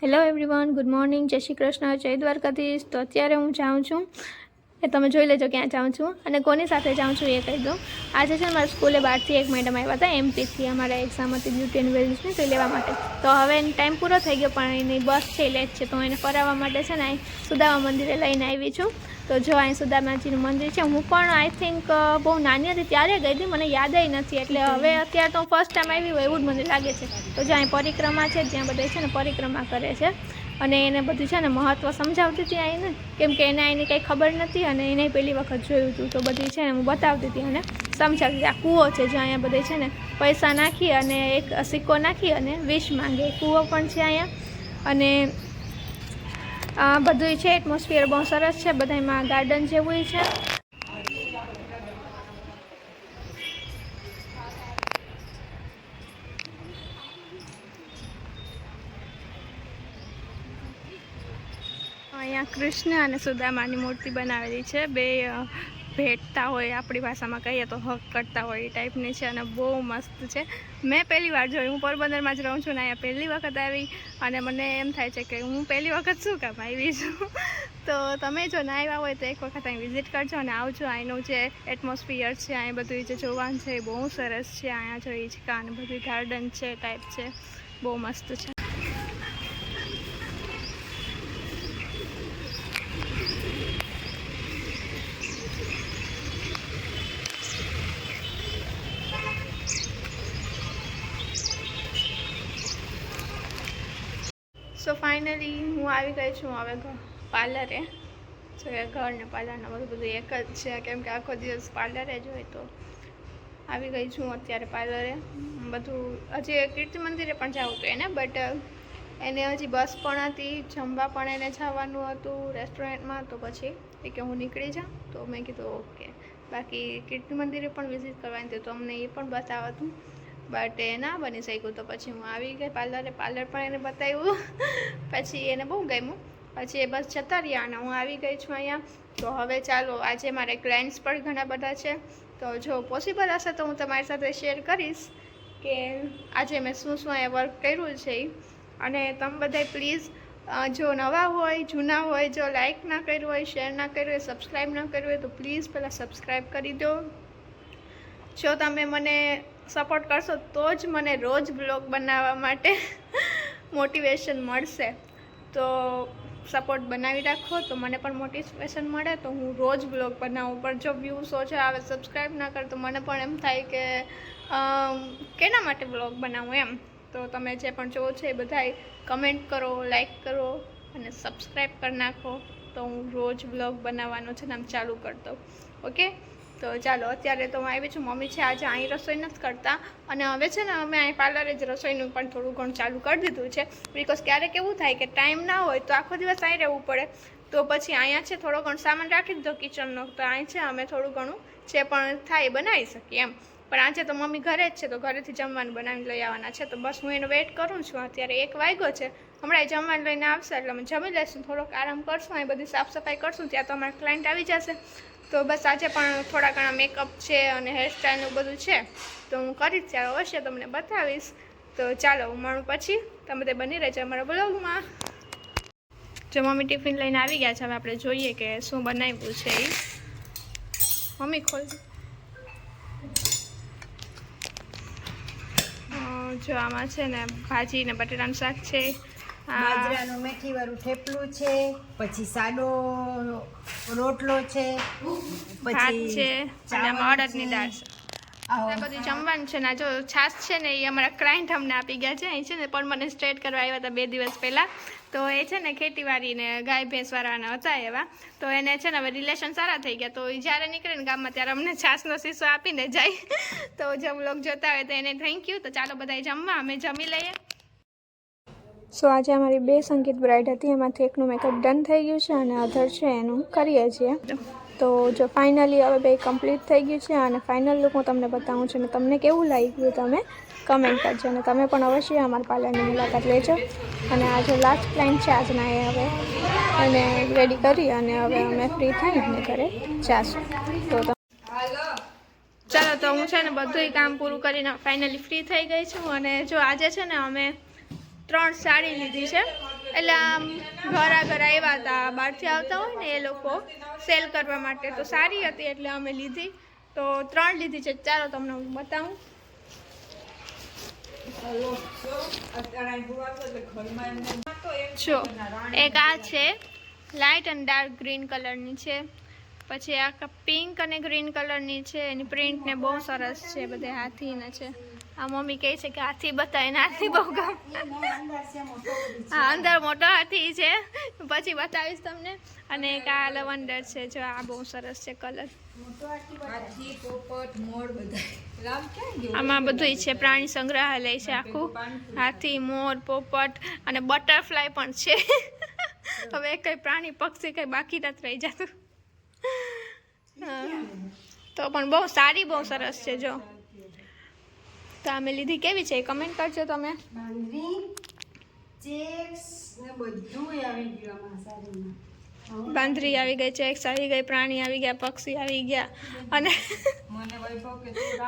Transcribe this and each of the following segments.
Hello everyone, good morning, જય શ્રી કૃષ્ણ, જય દ્વારકાધીશ। તો અત્યારે હું જાઉં છું, એ તમે જોઈ લેજો ક્યાં જાઉં છું અને કોની સાથે જાઉં છું એ કહી દઉં। આજે છે મારા સ્કૂલે બહારથી એક મેડમ આવ્યા હતા, એમપીથી અમારા એક્ઝામ હતી બ્યુટી એન્ડ વેલનેસની, તો લેવા માટે। તો હવે એનો ટાઈમ પૂરો થઈ ગયો, પણ એની બસ છે લેટ છે, તો એને ફરાવવા માટે છે ને અહીં સુદામા મંદિરે લઈને આવી છું। તો જો અહીં સુદામાજીનું મંદિર છે। હું પણ આઈ થિંક બહુ નાની હતી ત્યારે ગઈ હતી, મને યાદ નથી, એટલે હવે અત્યારે તો ફર્સ્ટ ટાઈમ આવી હોય એવું જ મને લાગે છે। તો જો અહીં પરિક્રમા છે, જ્યાં બધા છે ને પરિક્રમા કરે છે અને એને બધું છે ને મહત્ત્વ સમજાવતી હતી આઈને, કેમ કે એને એની કંઈ ખબર નથી અને એને પહેલી વખત જોયું હતું, તો બધી છે ને હું બતાવતી હતી અને સમજાવતી હતી। આ કૂવો છે, જો અહીંયા બધે છે ને પૈસા નાખી અને એક સિક્કો નાખી અને વિશ માંગે, કૂવો પણ છે અહીંયા। અને બધું છે, એટમોસ્ફિયર બહુ સરસ છે, બધામાં ગાર્ડન જેવું છે। અહીંયા કૃષ્ણ અને સુદામાની મૂર્તિ બનાવેલી છે, બે ભેટતા હોય, આપણી ભાષામાં કહીએ તો હક કરતા હોય એ ટાઈપની છે અને બહુ મસ્ત છે। મેં પહેલી વાર જોઈ, હું પોરબંદરમાં જ રહું છું ને અહીંયા પહેલી વખત આવી અને મને એમ થાય છે કે હું પહેલી વખત શું કામ આવી છું। તો તમે જો ના આવ્યા હોય તો એક વખત અહીં વિઝિટ કરજો અને આવજો। અહીંનું જે એટમોસ્ફિયર છે, અહીં બધું જે જોવાનું છે એ બહુ સરસ છે। અહીંયા જો હિંચકા અને બધું ગાર્ડન છે ટાઈપ છે, બહુ મસ્ત છે। સો ફાઇનલી હું આવી ગઈ છું હવે પાર્લરે। તો એ ઘર ને પાર્લરને બધું એક જ છે, કેમ કે આખો દિવસ પાર્લરે જ હોય। તો આવી ગઈ છું અત્યારે પાર્લરે। બધું હજી કીર્તિ મંદિરે પણ જવું હતું એને, બટ એને હજી બસ પણ હતી, જમવા પણ એને જવાનું હતું રેસ્ટોરન્ટમાં, તો પછી એ કે હું નીકળી જાઉં, તો મેં કીધું ઓકે। બાકી કીર્તિ મંદિરે પણ વિઝિટ કરવાની હતી, તો અમને એ પણ બતાવતું, બટ એ ના બની શક્યું, તો પછી હું આવી ગઈ પાર્લરે। પાર્લર પણ એને બતાવ્યું, પછી એને બહુ ગમ્યું, પછી એ બસ જતા રહ્યા અને હું આવી ગઈ છું અહીંયા। તો હવે ચાલો, આજે મારે ક્લાયન્ટ્સ પણ ઘણા બધા છે, તો જો પોસિબલ હશે તો હું તમારી સાથે શેર કરીશ કે આજે મેં શું શું અહીંયા વર્ક કર્યું છે। અને તમે બધા પ્લીઝ જો નવા હોય, જૂના હોય, જો લાઇક ના કર્યું હોય, શેર ના કર્યું હોય, સબસ્ક્રાઈબ ના કર્યું હોય, તો પ્લીઝ પહેલાં સબસ્ક્રાઈબ કરી દો। જો તમે મને સપોર્ટ કરશો તો જ મને રોજ બ્લોગ બનાવવા માટે મોટિવેશન મળશે। તો સપોર્ટ બનાવી રાખો તો મને પણ મોટિવેશન મળે, તો હું રોજ બ્લોગ બનાવું। પણ જો વ્યૂઝ ઓછા આવે, સબસ્ક્રાઈબ ના કરે, તો મને પણ એમ થાય કે કેના માટે બ્લોગ બનાવું એમ। તો તમે જે પણ જોવો છો એ બધાય કમેન્ટ કરો, લાઈક કરો અને સબસ્ક્રાઈબ કરી નાખો, તો હું રોજ બ્લોગ બનાવવાનો છે ને આમ ચાલુ કરી દઉં, ઓકે। તો ચાલો, અત્યારે તો હું આવી છું, મમ્મી છે આજે અહીં રસોઈ નથી કરતા, અને હવે છે ને અમે અહીં પાર્લરે જ રસોઈનું પણ થોડું ઘણું ચાલુ કરી દીધું છે। બિકોઝ ક્યારેક એવું થાય કે ટાઈમ ના હોય તો આખો દિવસ અહીં રહેવું પડે, તો પછી અહીંયા છે થોડો ઘણો સામાન રાખી દીધો કિચનનો, તો અહીં છે અમે થોડું ઘણું જે પણ થાય એ બનાવી શકીએ એમ। પણ આજે તો મમ્મી ઘરે જ છે, તો ઘરેથી જમવાનું બનાવીને લઈ આવવાના છે, તો બસ હું એનો વેઇટ કરું છું। અત્યારે 1 વાગ્યો છે, હમણાં જમવાનું લઈને આવશે એટલે અમે જમી લઈશું, થોડોક આરામ કરશું, અહીં બધી સાફ સફાઈ કરશું, ત્યાં તો અમારા ક્લાયન્ટ આવી જશે। તો બસ આજે પણ થોડા ઘણા મેકઅપ છે અને હેરસ્ટાઈલનું બધું છે, તો હું કરીશ, ત્યારે અવશ્ય તમને બતાવીશ। તો ચાલો, હું મળું પછી, તમે તે બની રહેજો અમારા બ્લોગમાં। જો મમ્મી ટિફિન લઈને આવી ગયા છે, હવે આપણે જોઈએ કે શું બનાવ્યું છે એ। મમ્મી ખોલજો। જો આમાં છે ને ભાજી ને બટેટાનું શાક છે, બાજરાનું મેથી વાળું થેપલું છે, પછી સાદો રોટલો છે, ભાત છે અને આમાં અડદની દાળ છે, આવો. આ બધું જમવાનું છે ને। જો છાશ છે ને એ અમારા ક્લાયન્ટ અમને આપી ગયા છે, અહીં છે ને પણ મને સ્ટ્રેટ કરવા આવ્યા હતા 2 દિવસ પહેલાં, તો એ છે ને ખેતીવાડી ને ગાય ભેંસવાળાના હતા એવા, તો એને છે ને હવે રિલેશન સારા થઈ ગયા, તો જ્યારે નીકળે ને ગામમાં ત્યારે અમને છાશનો શીશો આપીને જાય। તો જો વ્લોગ જોતા હોય તો એને થેન્ક યુ। તો ચાલો બધાય જમવા, અમે જમી લઈએ। સો આજે અમારી 2 સંગીત બ્રાઇડ હતી, એમાંથી એકનું મેકઅપ ડન થઈ ગયું છે અને અધર છે એનું કરીએ છીએ। તો જો ફાઇનલી હવે 2 કમ્પ્લીટ થઈ ગયું છે અને ફાઇનલ લુક હું તમને બતાવું છું, અને તમને કેવું લાગ્યું તમે કમેન્ટ કરજો, અને તમે પણ અવશ્ય અમારા પાર્લરની મુલાકાત લેજો। અને આ જો લાસ્ટ ક્લાયન્ટ છે આજના, એ હવે અને રેડી કરી અને હવે અમે ફ્રી થઈને ઘરે જાશું। તો ચાલો, તો હું છે ને બધુંય કામ પૂરું કરીને ફાઇનલી ફ્રી થઈ ગઈ છું, અને જો આજે છે ને અમે 3 સાડી લીધી છે, એટલે આમ ઘર આગળ આવ્યા હતા, બહારથી આવતા હોય ને એ લોકો સેલ કરવા માટે, તો સારી હતી એટલે અમે લીધી. તો 3 લીધી છે, ચાલો તમને હું બતાવું. જો એક આ છે, લાઇટ અને ડાર્ક ગ્રીન કલરની છે. પછી આ પિંક અને ગ્રીન કલરની છે, એની પ્રિન્ટ ને બહુ સરસ છે, બધે હાથીને છે. આ મમ્મી કહે છે કે હાથી બતાવે ને હાથી બહુ ગમે. હા, અંદર મોટો હાથી છે, પછી બતાવીશ તમને. અને એક આ લવંડર છે, જો આ બહુ સરસ છે કલર. આમાં બધું છે, પ્રાણી સંગ્રહાલય છે આખું. હાથી, મોર, પોપટ અને બટરફ્લાય પણ છે. હવે કઈ પ્રાણી પક્ષી કઈ બાકી નથી રહી જતું. તો પણ બહુ સારી, બહુ સરસ છે. જો તો અમે લીધી, કેવી છે કમેન્ટ કરજો તમે. બાંધરી આવી ગઈ, ચેક્સ આવી ગઈ, પ્રાણી આવી ગયા, પક્ષી આવી ગયા, અને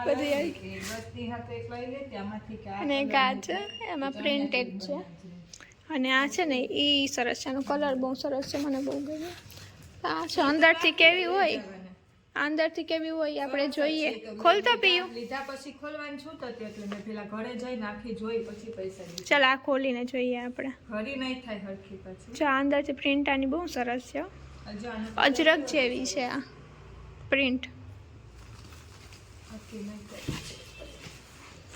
બધી આવી ગઈ. અને એક આ છે, એમાં પ્રિન્ટેડ છે. અને આ છે ને એ સરસ છે, આનો કલર બહુ સરસ છે, મને બહુ ગમ્યો. આ છે અંદરથી કેવી હોય, અંદરથી કેવી હોય આપણે જોઈએ. ખોલતો પીયું લીધા પછી ખોલવાનું છું તો એટલે મેં પેલા ઘરે જઈને આખી જોઈ પછી પૈસા દીધા. ચાલ આ ખોલીને જોઈએ આપણે. ઘરી નહીં થાય હરખી પછી. જો અંદરથી પ્રિન્ટ આની બહુ સરસ છે, હજુ આનું અજરક જેવી છે આ પ્રિન્ટ. હરખી નહીં થાય.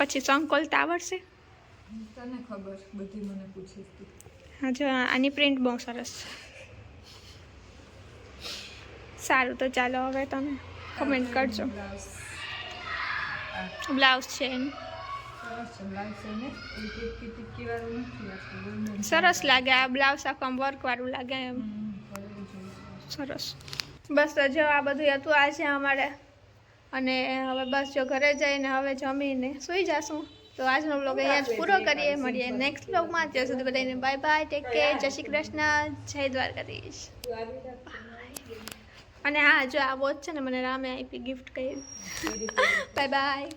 પછી સંકોલતા આવડશે? તને ખબર, બધી મને પૂછીશ તું. હા, જો આની પ્રિન્ટ બહુ સરસ છે. સારું, તો ચાલો હવે તમે કમેન્ટ કરજો. બ્લાઉઝ છે એનું સરસ લાગે. આ બ્લાઉઝ આખું વર્ક વાળું લાગે એમ સરસ. બસ તો જો આ બધું હતું આજે અમારે. અને હવે બસ જો ઘરે જઈને હવે જમીને સૂઈ જશું. તો આજનો બ્લોગ અહીંયા જ પૂરો કરીએ. મળીએ નેક્સ્ટ બ્લોગમાં. ત્યાં સુધી બધાને બાય બાય, ટેક કેર, જય શ્રી કૃષ્ણ, જય દ્વારકાધીશ. અને હા, જો આ વોચ છે ને મને રામે આપી, ગિફ્ટ કરી. Bye bye.